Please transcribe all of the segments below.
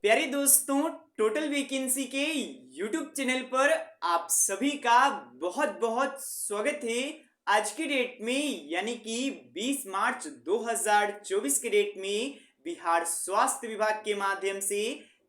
प्यारे दोस्तों, total vacancy के यूट्यूब चैनल पर आप सभी का बहुत बहुत स्वागत है। आज के डेट में यानी कि 20 मार्च 2024 के डेट में बिहार स्वास्थ्य विभाग के माध्यम से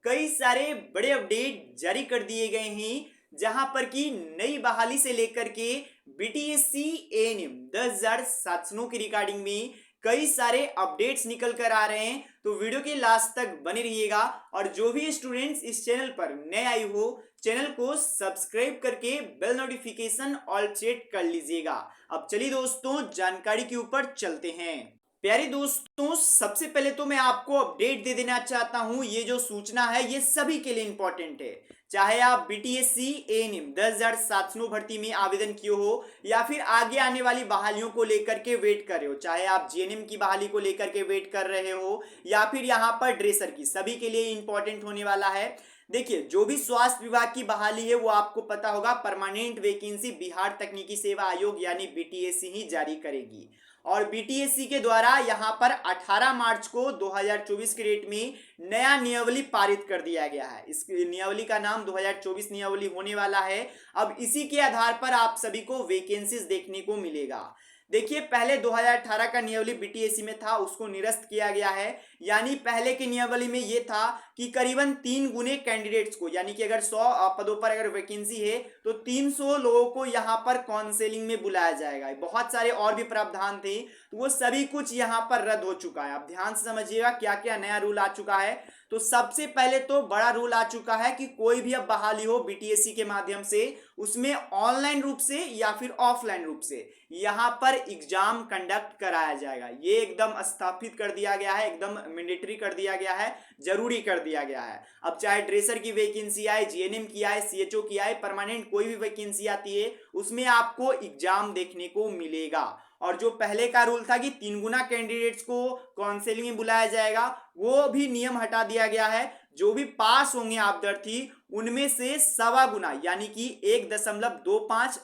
कई सारे बड़े अपडेट जारी कर दिए गए हैं, जहां पर कि नई बहाली से लेकर के बीटीएससी एएनएम 10,700 की रिगार्डिंग में कई सारे अपडेट्स निकल कर आ रहे हैं। तो वीडियो के लास्ट तक बने रहिएगा और जो भी स्टूडेंट्स इस चैनल पर नए आए हो, चैनल को सब्सक्राइब करके बेल नोटिफिकेशन ऑल सेट कर लीजिएगा। अब चलिए दोस्तों, जानकारी के ऊपर चलते हैं। प्यारे दोस्तों, सबसे पहले तो मैं आपको अपडेट दे देना चाहता हूं। ये जो सूचना है ये सभी के लिए इंपॉर्टेंट है, चाहे आप बीटीएससी एएनएम 10,700 भर्ती में आवेदन किए हो या फिर आगे आने वाली बहालियों को लेकर के वेट कर रहे हो, चाहे आप जीएनएम की बहाली को लेकर के वेट कर रहे हो या फिर यहाँ पर ड्रेसर की, सभी के लिए इंपॉर्टेंट होने वाला है। देखिए, जो भी स्वास्थ्य विभाग की बहाली है वो आपको पता होगा, परमानेंट वैकेंसी बिहार तकनीकी सेवा आयोग यानी बीटीएससी ही जारी करेगी। और बीटीएससी के द्वारा यहाँ पर 18 मार्च को 2024 के डेट में नया नियमावली पारित कर दिया गया है। इस नियमावली का नाम 2024 नियमावली होने वाला है। अब इसी के आधार पर आप सभी को वैकेंसीज देखने को मिलेगा। देखिए, पहले 2018 का नियमावली बीटीएससी में था, उसको निरस्त किया गया है। यानी पहले के नियमावली में यह था कि करीबन 3 गुने कैंडिडेट्स को, यानी कि अगर 100 पदों पर अगर वैकेंसी है तो 300 लोगों को यहां पर काउंसलिंग में बुलाया जाएगा। बहुत सारे और भी प्रावधान थे, तो वो सभी कुछ यहां पर रद्द हो चुका है। आप ध्यान से समझिएगा क्या क्या नया रूल आ चुका है। तो सबसे पहले तो बड़ा रूल आ चुका है कि कोई भी अब बहाली हो बीटीएससी के माध्यम से, उसमें ऑनलाइन रूप से या फिर ऑफलाइन रूप से यहां पर एग्जाम कंडक्ट कराया जाएगा। ये एकदम स्थापित कर दिया गया है, एकदम मैंडेटरी कर दिया गया है, जरूरी कर दिया गया है। अब चाहे ड्रेसर की वैकेंसी आए, जीएनएम की आए, सीएचओ की आए, परमानेंट कोई भी वैकेंसी आती है उसमें आपको एग्जाम देखने को मिलेगा। और जो पहले का रूल था कि 3 गुना कैंडिडेट्स को काउंसलिंग में बुलाया जाएगा, वो भी नियम हटा दिया गया है। जो भी पास होंगे अभ्यर्थी उनमें से 1.25 गुना यानी कि 1.25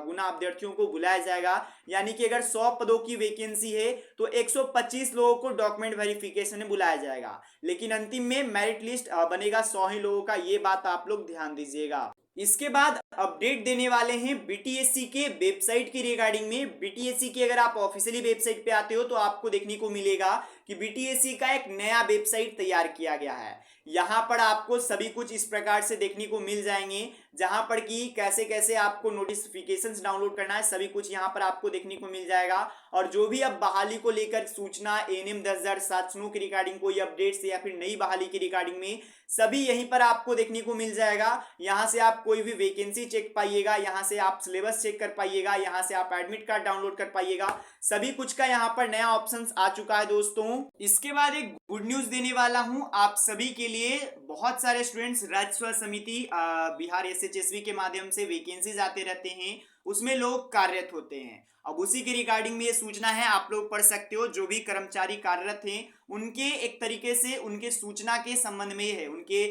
गुना अभ्यर्थियों को बुलाया जाएगा। यानी कि अगर 100 पदों की वैकेंसी है तो 125 लोगों को डॉक्यूमेंट वेरिफिकेशन में बुलाया जाएगा, लेकिन अंतिम में मेरिट लिस्ट बनेगा 100 ही लोगों का। ये बात आप लोग ध्यान दीजिएगा। इसके बाद अपडेट देने वाले हैं बीटीएससी के वेबसाइट की रिगार्डिंग में। बीटीएससी की अगर आप ऑफिशियली वेबसाइट पे आते हो तो आपको देखने को मिलेगा कि बीटीएससी का एक नया वेबसाइट तैयार किया गया है। यहां पर आपको सभी कुछ इस प्रकार से देखने को मिल जाएंगे, जहां पर कि कैसे कैसे आपको नोटिफिकेशंस डाउनलोड करना है, सभी कुछ यहां पर आपको देखने को मिल जाएगा। और जो भी अब बहाली को लेकर सूचना, एएनएम 10,700 की रिगार्डिंग कोई अपडेट्स या फिर नई बहाली की रिगार्डिंग में, सभी यहीं पर आपको देखने को मिल जाएगा। यहां से आप कोई भी वैकेंसी चेक पाइएगा, यहां से आप सिलेबस चेक कर पाइएगा, यहां से आप एडमिट कार्ड डाउनलोड कर पाइएगा। सभी कुछ का यहां पर नया ऑप्शन आ चुका है दोस्तों। इसके बाद एक गुड न्यूज देने वाला हूं आप सभी के लिए। बहुत सारे स्टूडेंट्स राज्य समिति बिहार एसएचएसवी के माध्यम से वैकेंसीज आते रहते हैं, उसमें लोग कार्यरत होते हैं। अब उसी के रिगार्डिंग में ये सूचना है, आप लोग पढ़ सकते हो। जो भी कर्मचारी कार्यरत हैं उनके एक तरीके से उनके सूचना के संबंध में है, उनके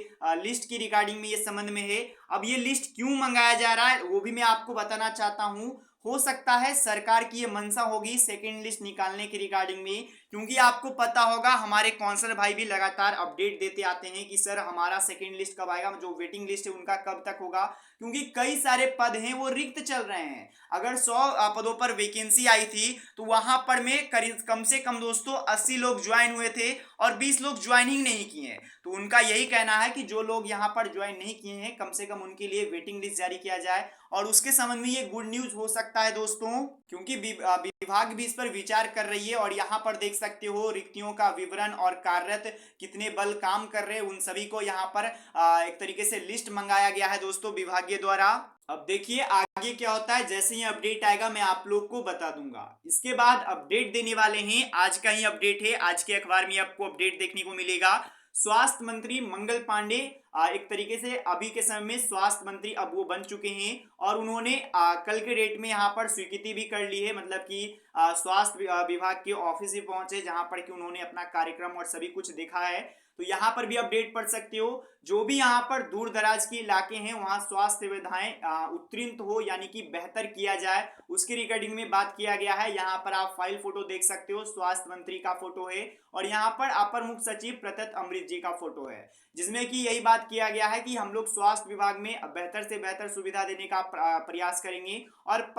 लिस्ट की रिगार्डिंग में ये संबंध में है। अब ये लिस्ट क्यों मंगाया जा रहा है वो भी मैं आपको बताना चाहता हूं। हो सकता है सरकार की ये मंशा होगी सेकेंड लिस्ट निकालने की रिगार्डिंग में, क्योंकि आपको पता होगा हमारे काउंसलर भाई भी लगातार अपडेट देते आते हैं कि सर हमारा सेकेंड लिस्ट कब आएगा, जो वेटिंग लिस्ट है उनका कब तक होगा, क्योंकि कई सारे पद हैं वो रिक्त चल रहे हैं। अगर 100 पदों पर वैकेंसी आई थी तो वहां पर में कम से कम दोस्तों 80 लोग ज्वाइन हुए थे और 20 लोग ज्वाइनिंग नहीं किए। तो उनका यही कहना है कि जो लोग यहाँ पर ज्वाइन नहीं किए हैं कम से कम उनके लिए वेटिंग लिस्ट जारी किया जाए। और उसके संबंध में ये गुड न्यूज हो सकता है दोस्तों, क्योंकि विभाग भी इस पर विचार कर रही है। और यहाँ पर देख सकते हो रिक्तियों का विवरण और कार्यरत कितने बल काम कर रहे हैं, उन सभी को यहाँ पर एक तरीके से लिस्ट मंगाया गया है दोस्तों विभागीय द्वारा। अब देखिए आगे क्या होता है, जैसे ही अपडेट आएगा मैं आप लोग को बता दूंगा। इसके बाद अपडेट देने वाले हैं, आज का ही अपडेट है, आज के अखबार में आपको अपडेट देखने को मिलेगा। स्वास्थ्य मंत्री मंगल पांडे एक तरीके से अभी के समय में स्वास्थ्य मंत्री अब वो बन चुके हैं और उन्होंने कल के डेट में यहाँ पर स्वीकृति भी कर ली है। मतलब कि स्वास्थ्य विभाग के ऑफिस भी पहुंचे, जहां पर कि उन्होंने अपना कार्यक्रम और सभी कुछ देखा है। तो यहाँ पर भी अपडेट पढ़ सकते हो जो भी यहाँ पर दूर दराज के इलाके हैं वहाँ स्वास्थ्य सुविधाएं उत्तीर्ण हो यानी कि बेहतर किया जाए, उसके रिगार्डिंग में बात किया गया है। यहाँ पर आप फाइल फोटो देख सकते हो, स्वास्थ्य मंत्री का फोटो है और यहाँ पर अपर मुख्य सचिव प्रत्यत अमृत जी का फोटो है, जिसमें कि यही बात किया गया है कि हम लोग स्वास्थ्य विभाग में बेहतर से बेहतर सुविधा देने का प्रयास करेंगे। और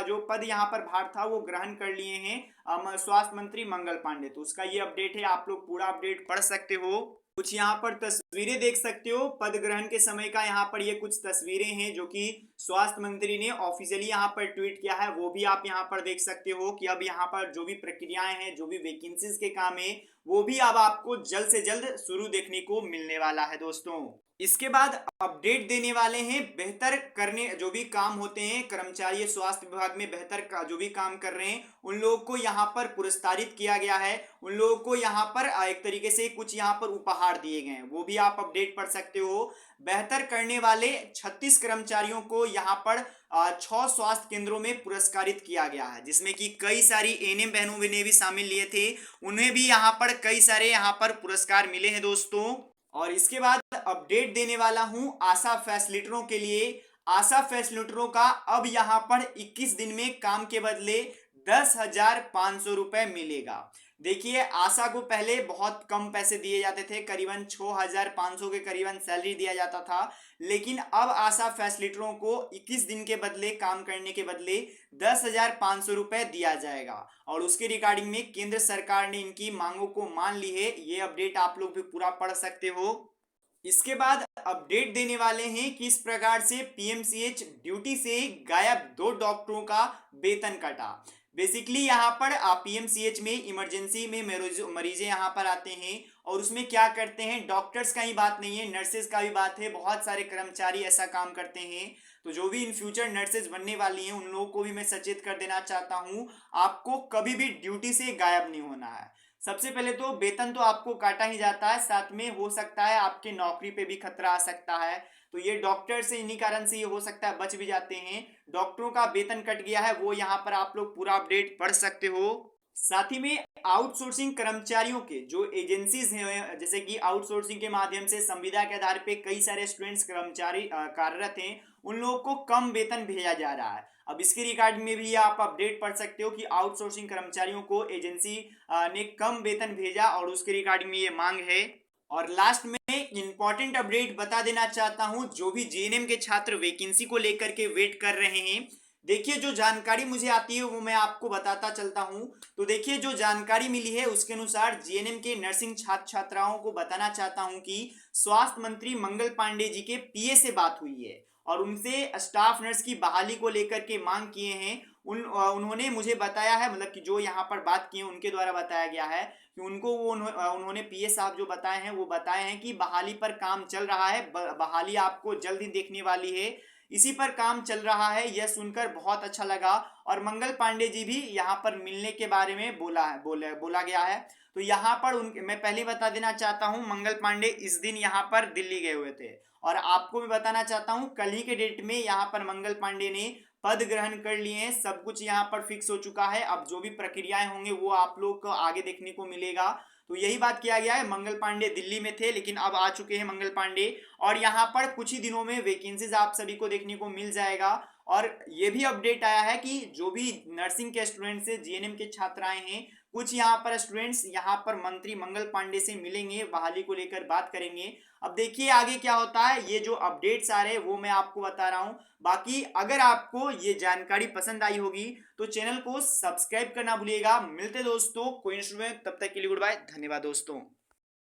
जो पद यहाँ पर भार था वो ग्रहण कर लिए हैं स्वास्थ्य मंत्री मंगल पांडे। तो उसका ये अपडेट है, आप लोग पूरा अपडेट पढ़ सकते हो। कुछ यहाँ पर तस्वीरें देख सकते हो पद ग्रहण के समय का, यहाँ पर ये कुछ तस्वीरें हैं जो कि स्वास्थ्य मंत्री ने ऑफिशियली यहाँ पर ट्वीट किया है, वो भी आप यहाँ पर देख सकते हो कि अब यहाँ पर जो भी प्रक्रियाएं हैं, जो भी वैकेंसीज के काम है, वो भी अब आपको जल्द से जल्द शुरू देखने को मिलने वाला है दोस्तों। इसके बाद अपडेट देने वाले हैं बेहतर करने जो भी काम होते हैं, कर्मचारी स्वास्थ्य विभाग में बेहतर जो भी काम कर रहे हैं उन लोगों को यहाँ पर पुरस्कारित किया गया है। उन लोगों को यहाँ पर एक तरीके से कुछ यहाँ पर उपहार दिए गए हैं, वो भी आप अपडेट पढ़ सकते हो। बेहतर करने वाले 36 कर्मचारियों को यहाँ पर 6 स्वास्थ्य केंद्रों में पुरस्कारित किया गया है, जिसमें कि कई सारी एएनएम बहनों ने भी शामिल लिए थे, उन्हें भी यहाँ पर कई सारे यहाँ पर पुरस्कार मिले हैं दोस्तों। और इसके बाद अपडेट देने वाला हूं आशा फैसिलिटरों के लिए। आशा फैसिलिटरों का अब यहां पर 21 दिन में काम के बदले 10,500 रुपए मिलेगा। देखिए आशा को पहले बहुत कम पैसे दिए जाते थे, करीबन 6,500 के करीबन सैलरी दिया जाता था, लेकिन अब आशा फैसिलिटरों को 21 दिन के बदले काम करने के बदले 10,500 रुपए दिया जाएगा। और उसके रिगार्डिंग में केंद्र सरकार ने इनकी मांगों को मान ली है, ये अपडेट आप लोग भी पूरा पढ़ सकते हो। इसके बाद अपडेट देने वाले हैं कि इस प्रकार से पीएमसीएच ड्यूटी से गायब 2 डॉक्टरों का वेतन कटा। बेसिकली यहाँ पर पीएमसीएच में इमरजेंसी में मरीजें यहाँ पर आते हैं और उसमें क्या करते हैं, डॉक्टर्स का ही बात नहीं है, नर्सेज का भी बात है, बहुत सारे कर्मचारी ऐसा काम करते हैं। तो जो भी इन फ्यूचर नर्सेज बनने वाली हैं उन लोगों को भी मैं सचेत कर देना चाहता हूँ, आपको कभी भी ड्यूटी से गायब नहीं होना है। सबसे पहले तो वेतन तो आपको काटा ही जाता है, साथ में हो सकता है आपके नौकरी पे भी खतरा आ सकता है, तो ये डॉक्टर से इन्हीं कारण से ये हो सकता है बच भी जाते हैं। डॉक्टरों का वेतन कट गया है, वो यहाँ पर आप लोग पूरा अपडेट पढ़ सकते हो। साथ ही में आउटसोर्सिंग कर्मचारियों के जो एजेंसीज हैं, जैसे कि आउटसोर्सिंग के माध्यम से संविदा के आधार पे कई सारे स्टूडेंट्स कर्मचारी कार्यरत हैं, उन लोगों को कम वेतन भेजा जा रहा है। अब इसके रिगार्डिंग में भी आप अपडेट पढ़ सकते हो कि आउटसोर्सिंग कर्मचारियों को एजेंसी ने कम वेतन भेजा और उसके रिगार्डिंग में ये मांग है। और लास्ट में इंपॉर्टेंट अपडेट बता देना चाहता हूं, जो भी जीएनएम के छात्र वैकेंसी को लेकर के वेट कर रहे हैं, देखिए जो जानकारी मुझे आती है वो मैं आपको बताता चलता हूं। तो देखिए जो जानकारी मिली है उसके अनुसार जीएनएम के नर्सिंग छात्र छात्राओं को बताना चाहता हूं कि स्वास्थ्य मंत्री मंगल पांडे जी के पीए से बात हुई है और उनसे स्टाफ नर्स की बहाली को लेकर के मांग किए हैं। उन्होंने मुझे बताया है, मतलब कि जो यहाँ पर बात की है उनके द्वारा बताया गया है कि उनको उन्होंने पीए साहब जो बताए हैं वो बताए हैं कि बहाली पर काम चल रहा है, बहाली आपको जल्द ही देखने वाली है, इसी पर काम चल रहा है। यह सुनकर बहुत अच्छा लगा और मंगल पांडे जी भी यहाँ पर मिलने के बारे में बोला गया है। तो यहाँ पर मैं पहले बता देना चाहता हूँ, मंगल पांडे इस दिन यहाँ पर दिल्ली गए हुए थे और आपको मैं बताना चाहता हूँ कल ही के डेट में यहाँ पर मंगल पांडे ने पद ग्रहण कर लिए हैं, सब कुछ यहाँ पर फिक्स हो चुका है। अब जो भी प्रक्रियाएं होंगे वो आप लोग को आगे देखने को मिलेगा। तो यही बात किया गया है, मंगल पांडे दिल्ली में थे लेकिन अब आ चुके हैं मंगल पांडे और यहाँ पर कुछ ही दिनों में वैकेंसीज आप सभी को देखने को मिल जाएगा। और ये भी अपडेट आया है कि जो भी नर्सिंग के स्टूडेंट्स हैं, जीएनएम के छात्राएं हैं, कुछ यहाँ पर स्टूडेंट्स यहाँ पर मंत्री मंगल पांडे से मिलेंगे, बहाली को लेकर बात करेंगे। अब देखिए आगे क्या होता है, ये जो अपडेट्स आ रहे हैं वो मैं आपको बता रहा हूँ। बाकी अगर आपको ये जानकारी पसंद आई होगी तो चैनल को सब्सक्राइब करना भूलिएगा। मिलते दोस्तों कोई इंस्टूडेंट, तब तक के लिए गुड बाय, धन्यवाद दोस्तों।